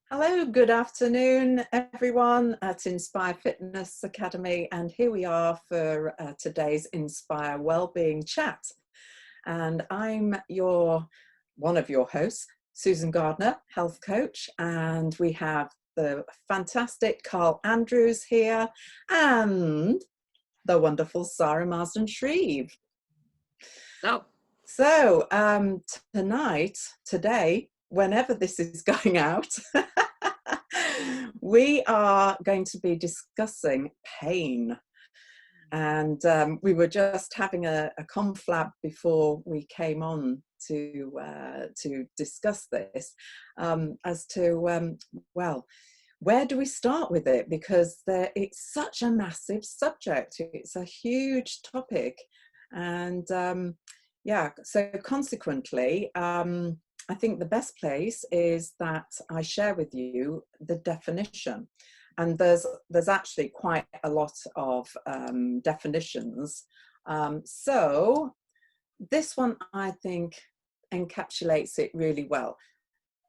Hello, good afternoon, everyone at Inspire Fitness Academy. And here we are for today's Inspire Wellbeing Chat. And I'm one of your hosts, Susan Gardner, health coach. And we have the fantastic Carl Andrews here and the wonderful Sarah Marsden-Shreve. Oh. So today, whenever this is going out, we are going to be discussing pain. And we were just having a conflab before we came on to discuss this as to, well, where do we start with it? Because it's such a massive subject. It's a huge topic. And yeah, so consequently, I think the best place is that I share with you the definition. And there's actually quite a lot of definitions. So this one, I think, encapsulates it really well.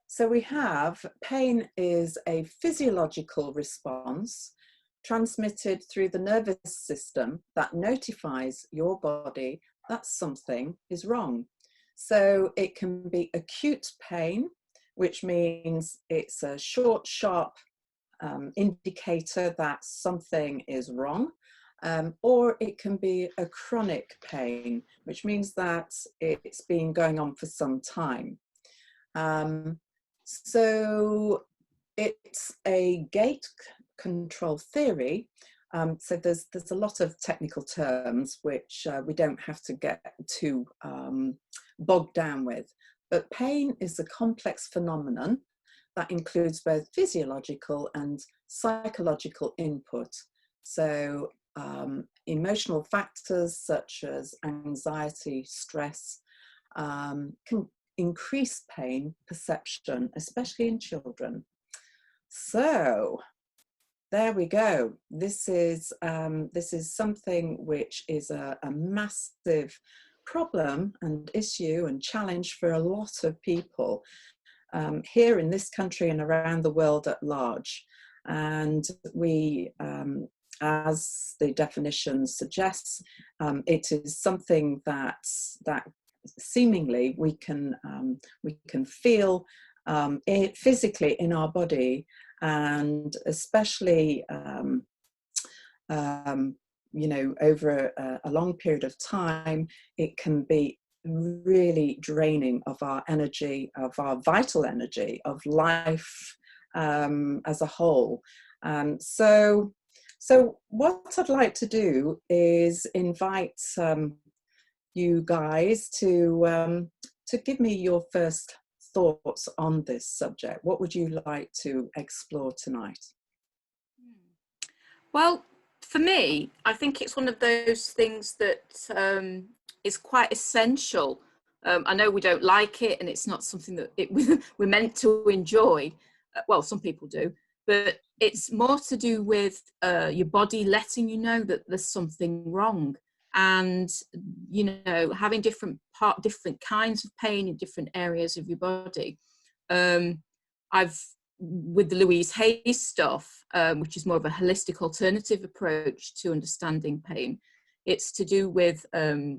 So we have pain is a physiological response transmitted through the nervous system that notifies your body that something is wrong. So it can be acute pain, which means it's a short, sharp indicator that something is wrong, or it can be a chronic pain, which means that it's been going on for some time. So it's a gate control theory. So there's a lot of technical terms which we don't have to get too bogged down with. But pain is a complex phenomenon that includes both physiological and psychological input. So emotional factors such as anxiety, stress, can increase pain perception, especially in children. So there we go. This is something which is a massive problem and issue and challenge for a lot of people here in this country and around the world at large. And we, as the definition suggests, it is something that seemingly we can feel it physically in our body, and especially over a long period of time, it can be really draining of our energy, of our vital energy, of life as a whole. So what I'd like to do is invite you guys to give me your first thoughts on this subject. What would you like to explore tonight? Well, for me, I think it's one of those things that is quite essential. I know we don't like it, and it's not something that we're meant to enjoy. Well, some people do, but it's more to do with your body letting you know that there's something wrong. And having different kinds of pain in different areas of your body. With the Louise Hay stuff, which is more of a holistic alternative approach to understanding pain, it's to do with pain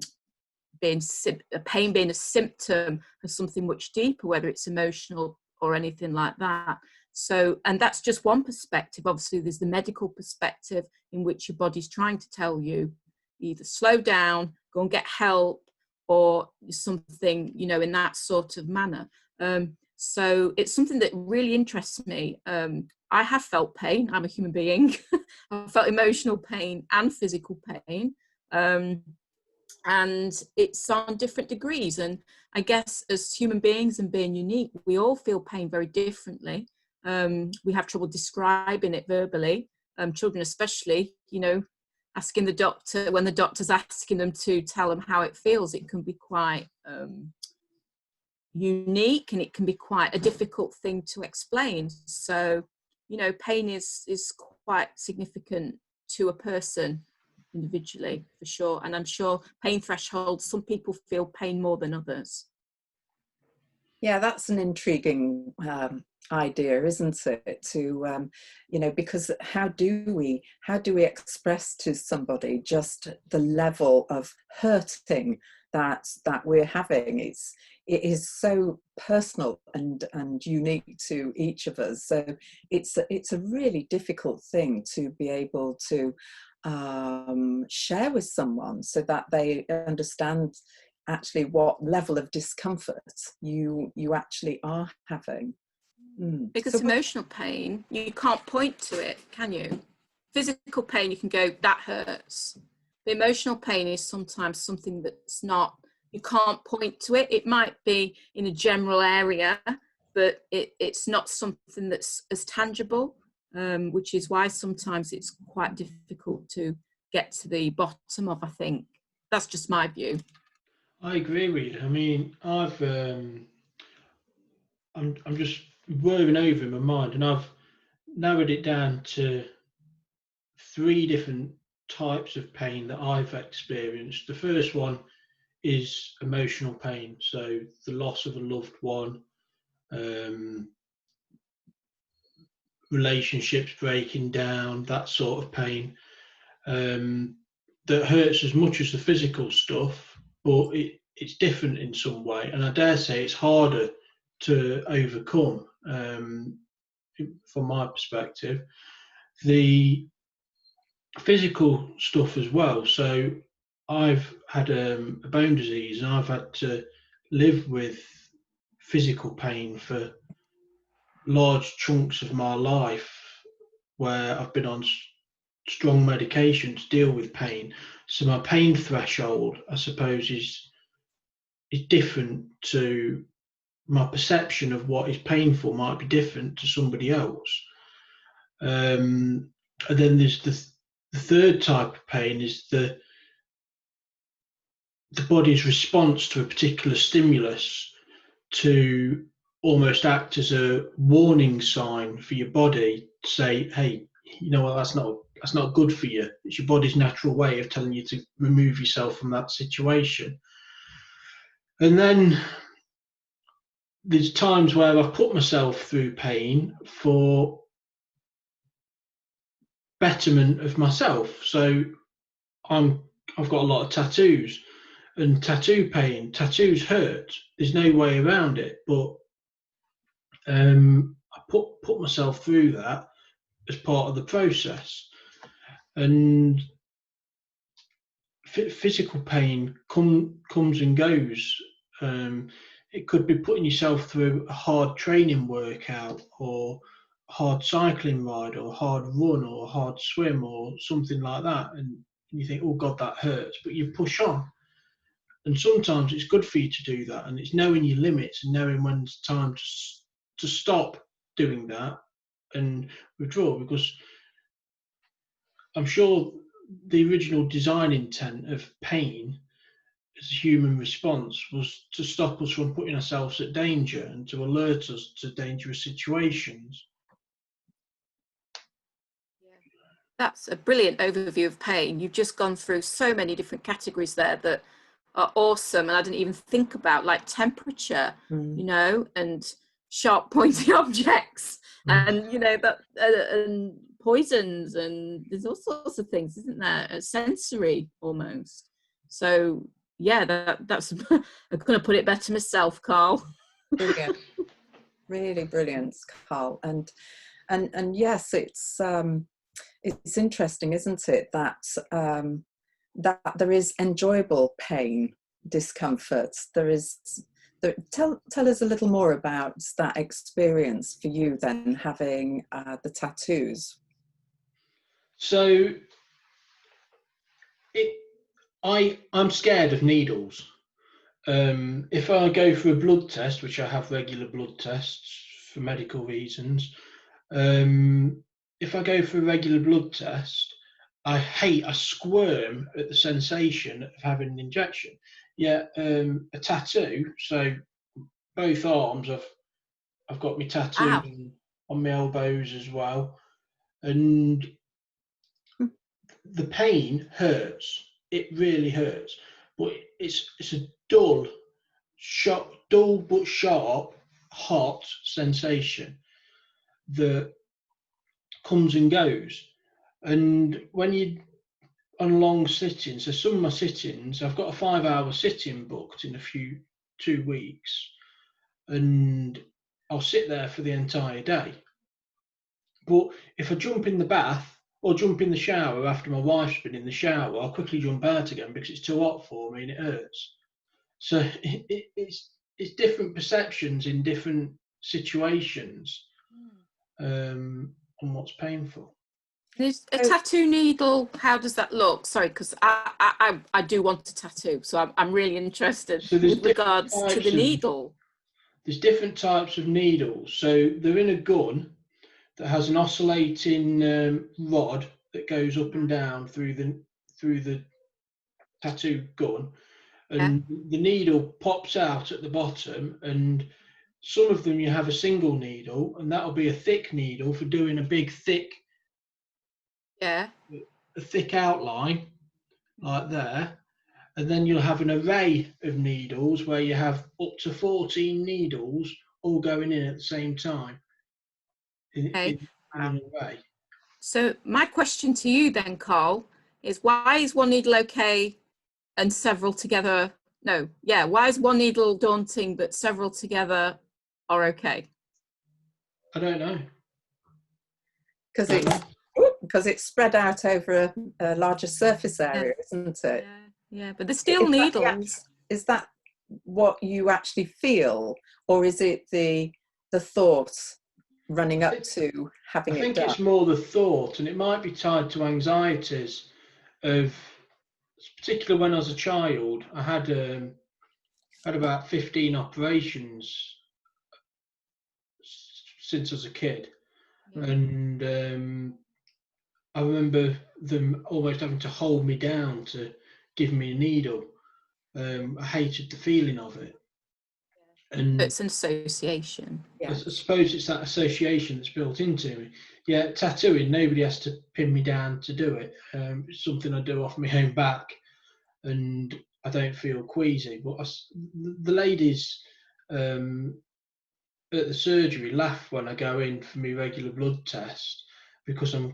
being a symptom of something much deeper, whether it's emotional or anything like that. So, and that's just one perspective. Obviously, there's the medical perspective in which your body's trying to tell you either slow down, go and get help, or something, in that sort of manner. So it's something that really interests me. I have felt pain. I'm a human being. I've felt emotional pain and physical pain. And it's on different degrees. And I guess as human beings and being unique, we all feel pain very differently. We have trouble describing it verbally. Children especially, asking the doctor, when the doctor's asking them to tell them how it feels, it can be quite unique, and it can be quite a difficult thing to explain. So, pain is quite significant to a person individually, for sure. And I'm sure pain thresholds, some people feel pain more than others. Yeah, that's an intriguing idea, isn't it? To because how do we express to somebody just the level of hurting that we're having? It is so personal and unique to each of us. So it's a really difficult thing to be able to share with someone so that they understand actually what level of discomfort you actually are having. Because emotional pain, you can't point to it, can you? Physical pain, you can go, that hurts. The emotional pain is sometimes something that's not, you can't point to it. It might be in a general area, but it's not something that's as tangible, which is why sometimes it's quite difficult to get to the bottom of, I think. That's just my view. I agree with you. I mean, I'm just whirring over in my mind, and I've narrowed it down to 3 different types of pain that I've experienced. The first one is emotional pain, so the loss of a loved one, um, relationships breaking down, that sort of pain, that hurts as much as the physical stuff, but it's different in some way, and I dare say it's harder to overcome, from my perspective. The physical stuff as well. So I've had a bone disease, and I've had to live with physical pain for large chunks of my life, where I've been on strong medication to deal with pain. So my pain threshold, I suppose, is different to my perception of what is painful might be different to somebody else. And then there's the third type of pain is the body's response to a particular stimulus to almost act as a warning sign for your body to say, hey, you know what, that's not good for you. It's your body's natural way of telling you to remove yourself from that situation. And then there's times where I've put myself through pain for betterment of myself. So I've got a lot of tattoos, and tattoos hurt. There's no way around it. But I put myself through that as part of the process. And physical pain comes and goes. It could be putting yourself through a hard training workout, or a hard cycling ride, or a hard run, or a hard swim, or something like that. And you think, oh God, that hurts. But you push on. And sometimes it's good for you to do that. And it's knowing your limits and knowing when it's time to stop doing that and withdraw. Because I'm sure the original design intent of pain as a human response was to stop us from putting ourselves at danger and to alert us to dangerous situations. That's a brilliant overview of pain. You've just gone through so many different categories there that are awesome, and I didn't even think about, like temperature, and sharp pointy objects, and that and poisons, and there's all sorts of things, isn't there? Sensory almost. So yeah, that's I'm gonna put it better myself, Carl. Brilliant. Really brilliant, Carl. And yes, it's interesting, isn't it, that that there is enjoyable pain, discomfort. Tell us a little more about that experience for you then, having the tattoos. So I'm scared of needles. If I go for a blood test, which I have regular blood tests for medical reasons, if I go for a regular blood test, I squirm at the sensation of having an injection. Yeah, a tattoo. So both arms, I've got my tattoo on my elbows as well, and the pain hurts. It really hurts, but it's a dull dull but sharp, hot sensation that comes and goes. And when you on long sittings, so some of my sittings, I've got a 5-hour sitting booked in 2 weeks, and I'll sit there for the entire day. But if I jump in the bath or jump in the shower after my wife's been in the shower, I'll quickly jump out again because it's too hot for me and it hurts. So it's different perceptions in different situations on what's painful. Is a tattoo needle, how does that look? Sorry, because I do want a tattoo, so I'm really interested with regards to the needle. There's different types of needles. So they're in a gun that has an oscillating rod that goes up and down through the tattoo gun, and the needle pops out at the bottom. And some of them you have a single needle, and that'll be a thick needle for doing a big thick outline like there. And then you'll have an array of needles where you have up to 14 needles all going in at the same time in an array. So my question to you then, Carl, is why is one needle okay and several together? Why is one needle daunting but several together are okay? I don't know. Because it's spread out over a larger surface area, isn't it? Yeah, but they're still needles. Is that what you actually feel, or is it the thought running up to having it done? I think it's more the thought, and it might be tied to anxieties of, particularly when I was a child, I had about 15 operations since I was a kid. And I remember them almost having to hold me down to give me a needle. I hated the feeling of it. And it's an association. I suppose it's that association that's built into me. Yeah, tattooing, nobody has to pin me down to do it. It's something I do off my own back, and I don't feel queasy. But the ladies at the surgery laugh when I go in for my regular blood test, because I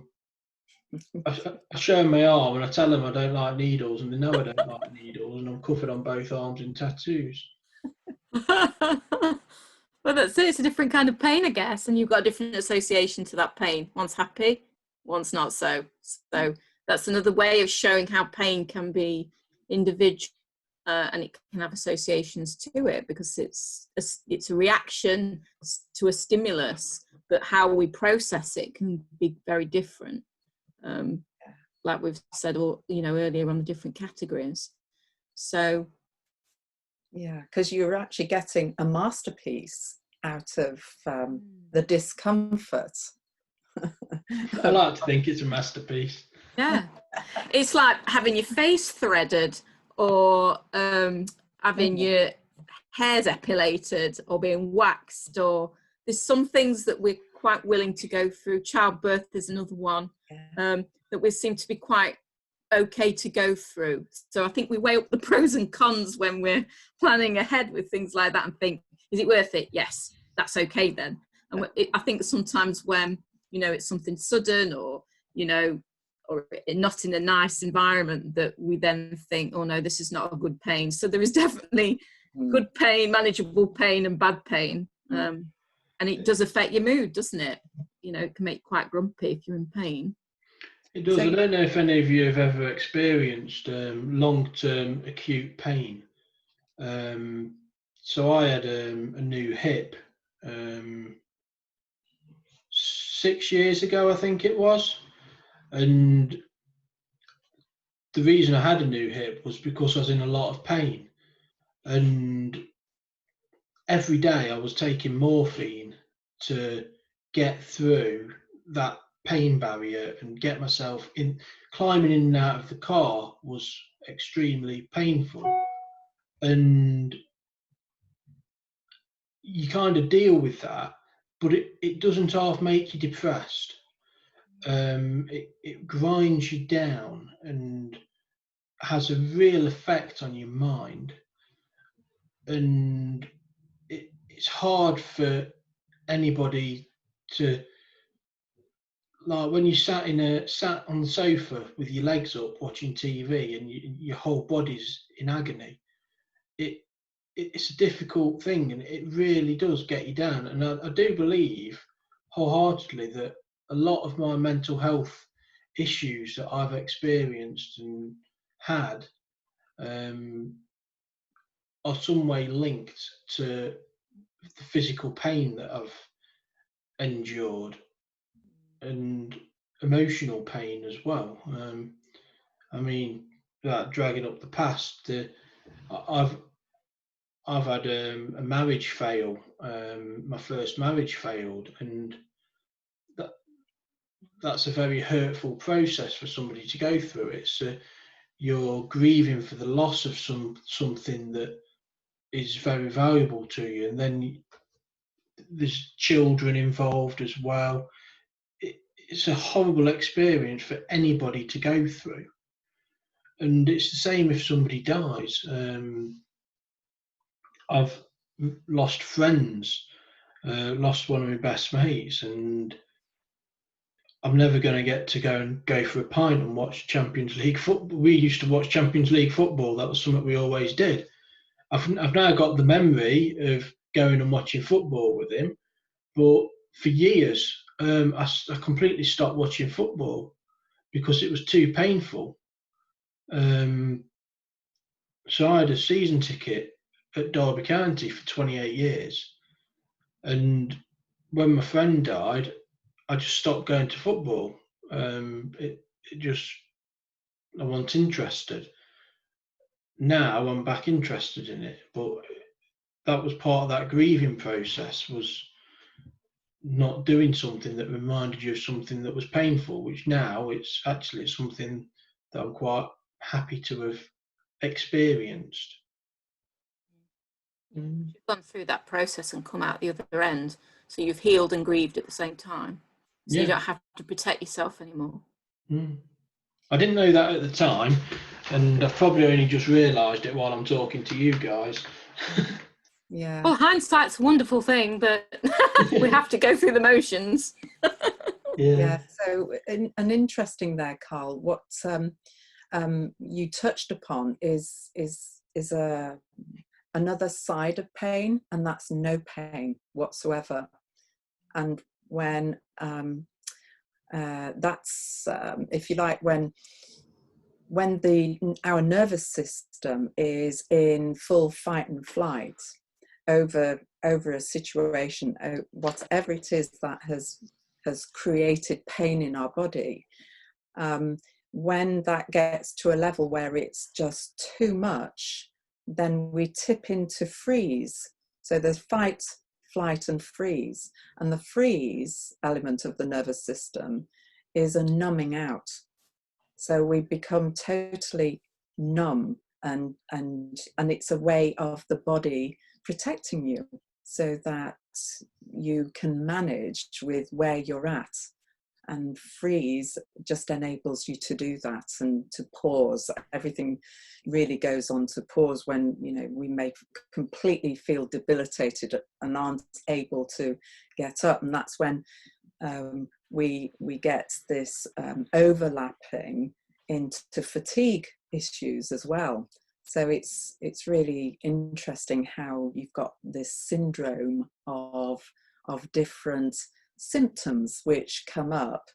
show them my arm and I tell them I don't like needles, and they know I don't like needles, and I'm covered on both arms in tattoos. Well, it's a different kind of pain, I guess, and you've got a different association to that pain. One's happy, one's not so. So that's another way of showing how pain can be individual, and it can have associations to it, because it's a reaction to a stimulus, but how we process it can be very different. Like we've said, earlier on the different categories. So. Yeah, because you're actually getting a masterpiece out of the discomfort. I like to think it's a masterpiece. Yeah, it's like having your face threaded, or having your hairs epilated, or being waxed, or there's some things that we're quite willing to go through. Childbirth is another one that we seem to be quite okay to go through. So I think we weigh up the pros and cons when we're planning ahead with things like that and think, is it worth it? Yes, that's okay then. And I think sometimes when it's something sudden, or or not in a nice environment, that we then think, oh no, this is not a good pain. So there is definitely good pain, manageable pain, and bad pain, and it does affect your mood, doesn't it? It can make you quite grumpy if you're in pain. It does. I don't know if any of you have ever experienced long-term acute pain. So I had a new hip 6 years ago, I think it was. And the reason I had a new hip was because I was in a lot of pain. And every day I was taking morphine to get through that pain barrier and get myself in. Climbing in and out of the car was extremely painful, and you kind of deal with that, but it doesn't half make you depressed. It grinds you down and has a real effect on your mind. and it's hard for anybody to, like when you sat on the sofa with your legs up watching TV and your whole body's in agony. It's a difficult thing, and it really does get you down. And I do believe wholeheartedly that a lot of my mental health issues that I've experienced and had are some way linked to the physical pain that I've endured and emotional pain as well. I mean, without dragging up the past, I've had a marriage fail. My first marriage failed, and that's a very hurtful process for somebody to go through. It's you're grieving for the loss of something that is very valuable to you, and then there's children involved as well. It's a horrible experience for anybody to go through, and it's the same if somebody dies. I've lost friends, lost one of my best mates, and I'm never going to get to go for a pint and watch Champions League football. We used to watch Champions League football. That was something we always did. I've now got the memory of going and watching football with him, but for years I completely stopped watching football because it was too painful. So I had a season ticket at Derby County for 28 years, and when my friend died, I just stopped going to football. It just, I wasn't interested. Now I'm back interested in it, but that was part of that grieving process, was not doing something that reminded you of something that was painful, which now it's something that I'm quite happy to have experienced. You've gone through that process and come out the other end, so you've healed and grieved at the same time, so you don't have to protect yourself anymore. I didn't know that at the time, and I've probably only just realised it while I'm talking to you guys. Yeah. Well, hindsight's a wonderful thing, but we have to go through the motions. Yeah. So, an interesting there, Carl. What you touched upon is another side of pain, and that's no pain whatsoever. And when that's if you like, when our nervous system is in full fight and flight over a situation, whatever it is that has created pain in our body, when that gets to a level where it's just too much, then we tip into freeze. So there's fight, flight and freeze, and the freeze element of the nervous system is a numbing out. So we become totally numb, and it's a way of the body protecting you so that you can manage with where you're at. And freeze just enables you to do that and to pause. Everything really goes on to pause when, you know, we may completely feel debilitated and aren't able to get up. And that's when we get this overlapping into fatigue issues as well. So it's really interesting how you've got this syndrome of different symptoms which come up,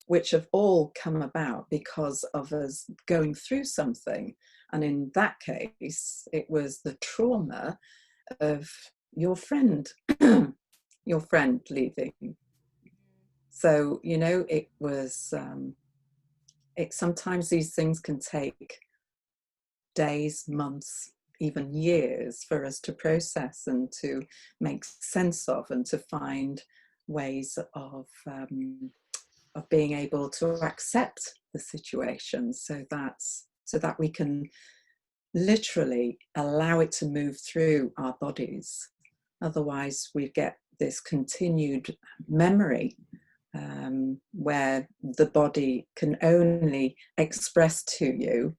which have all come about because of us going through something. And in that case, it was the trauma of your friend leaving. So, you know, it was sometimes these things can take days, months, even years for us to process and to make sense of, and to find ways of being able to accept the situation, so that we can literally allow it to move through our bodies. Otherwise, we get this continued memory where the body can only express to you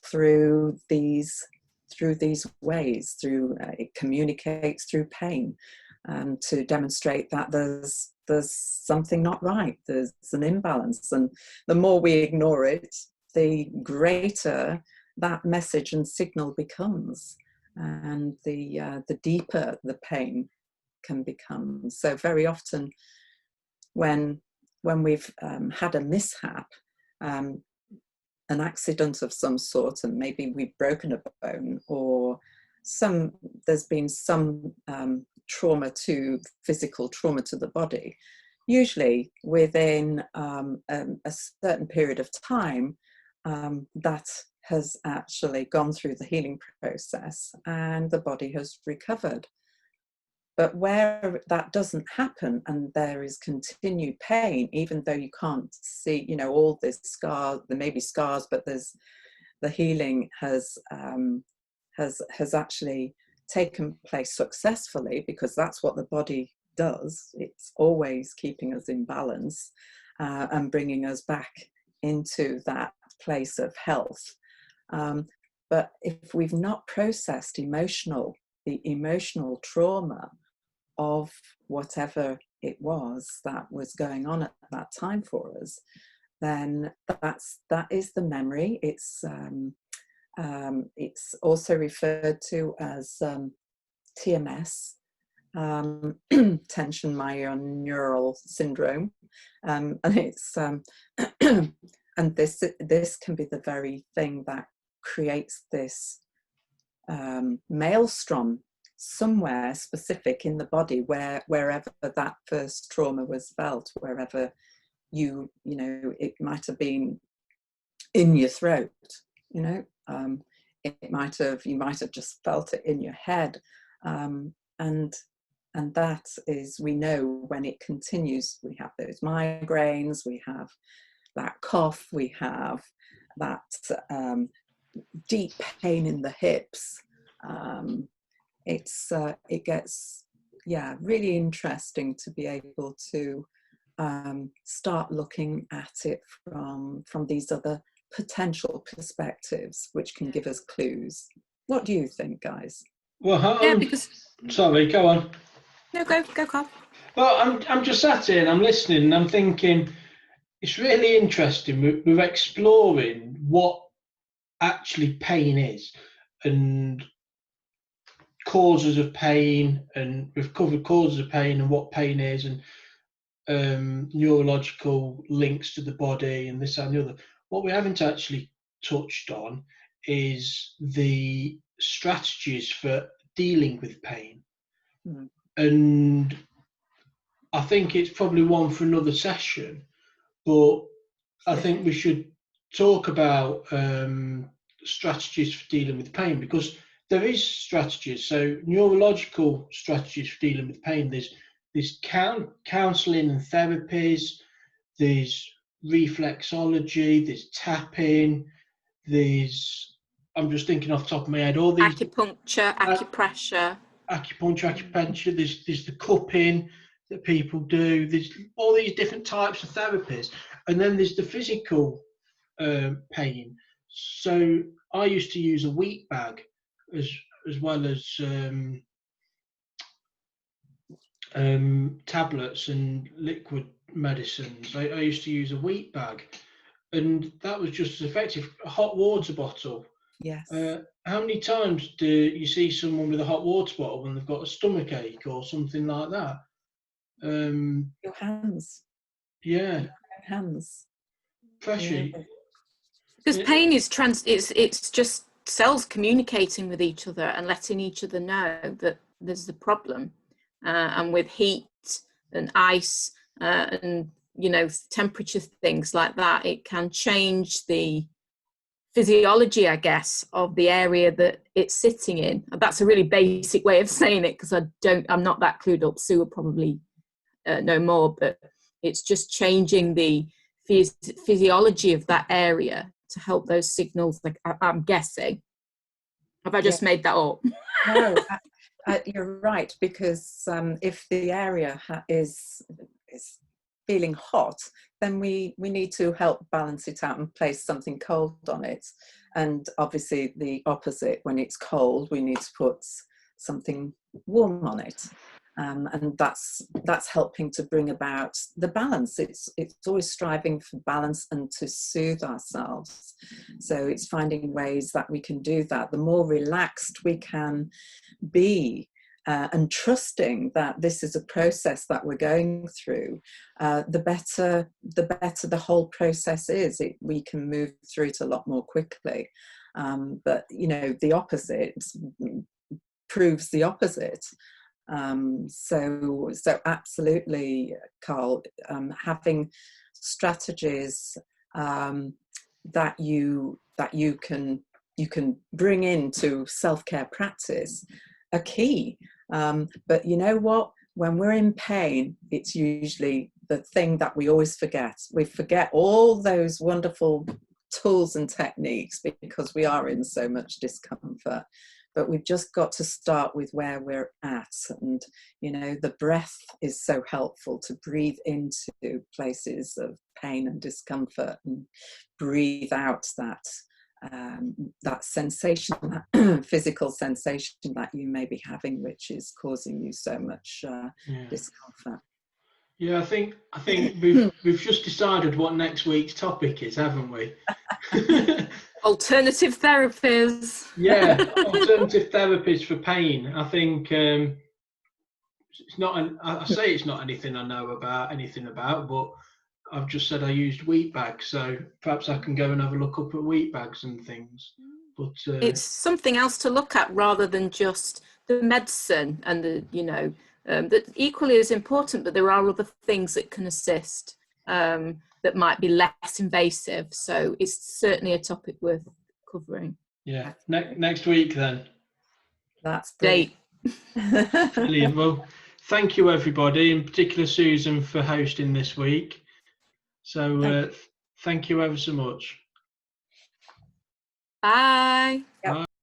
through through these ways, through it communicates through pain, to demonstrate that there's something not right, there's an imbalance, and the more we ignore it, the greater that message and signal becomes, and the deeper the pain can become. So very often when we've had a mishap, an accident of some sort, and maybe we've broken a bone, or there's been some physical trauma to the body, usually within a certain period of time, that has actually gone through the healing process and the body has recovered. But where that doesn't happen and there is continued pain, even though you can't see, all this scars, there may be scars, but the healing has actually taken place successfully, because that's what the body does. It's always keeping us in balance, and bringing us back into that place of health. But if we've not processed the emotional trauma of whatever it was that was going on at that time for us, then that is the memory. It's also referred to as TMS, tension myoneural syndrome, and it's and this can be the very thing that creates this maelstrom somewhere specific in the body, wherever that first trauma was felt, wherever it might have been in your throat, you might have just felt it in your head, and that is, we know when it continues, we have those migraines, we have that cough, we have that deep pain in the hips. It gets really interesting to be able to start looking at it from these other potential perspectives, which can give us clues. What do you think, guys? Well, sorry, go on. No, go, Carl. Well, I'm just sat here and I'm listening and I'm thinking it's really interesting. We're exploring what actually pain is and causes of pain, and we've covered causes of pain and what pain is, and neurological links to the body and this and the other. What we haven't actually touched on is the strategies for dealing with pain. Mm. And I think it's probably one for another session, but I think we should talk about strategies for dealing with pain, because there is strategies. So neurological strategies for dealing with pain. There's counselling and therapies. There's reflexology. There's tapping. I'm just thinking off the top of my head, all these acupuncture, acupressure. There's the cupping that people do. There's all these different types of therapies, and then there's the physical pain. So I used to use a wheat bag as well as tablets and liquid medicines. I used to use a wheat bag, and that was just as effective. A hot water bottle. Yes. How many times do you see someone with a hot water bottle when they've got a stomach ache or something like that? Your hands. Yeah. Your hands. Pressure. Yeah. Because pain is it's just cells communicating with each other and letting each other know that there's the problem. And with heat and ice and temperature, things like that, it can change the physiology, I guess, of the area that it's sitting in. And that's a really basic way of saying it, because I'm not that clued up. Sue will probably know more, but it's just changing the physiology of that area to help those signals. Like I'm guessing. Have I just made that up? No, you're right, because if the area is feeling hot, then we need to help balance it out and place something cold on it. And obviously the opposite, when it's cold, we need to put something warm on it. And that's helping to bring about the balance. It's always striving for balance and to soothe ourselves. So it's finding ways that we can do that. The more relaxed we can be, and trusting that this is a process that we're going through, the better the whole process is. We can move through it a lot more quickly. But the opposite proves the opposite. So absolutely, Carl, having strategies that you can bring into self-care practice are key. But you know what? When we're in pain, it's usually the thing that we always forget. We forget all those wonderful tools and techniques because we are in so much discomfort. But we've just got to start with where we're at. And, the breath is so helpful to breathe into places of pain and discomfort and breathe out that sensation, that physical sensation that you may be having, which is causing you so much discomfort. Yeah, I think we've just decided what next week's topic is, haven't we? Alternative therapies. Yeah, alternative therapies for pain. I think it's not. I say it's not anything I know anything about, but I've just said I used wheat bags, so perhaps I can go and have a look up at wheat bags and things. But it's something else to look at rather than just the medicine and that equally is important, but there are other things that can assist that might be less invasive. So it's certainly a topic worth covering. Yeah, next week then. That's great. Brilliant. Well, thank you everybody, in particular Susan, for hosting this week. So thank you ever so much. Bye. Bye.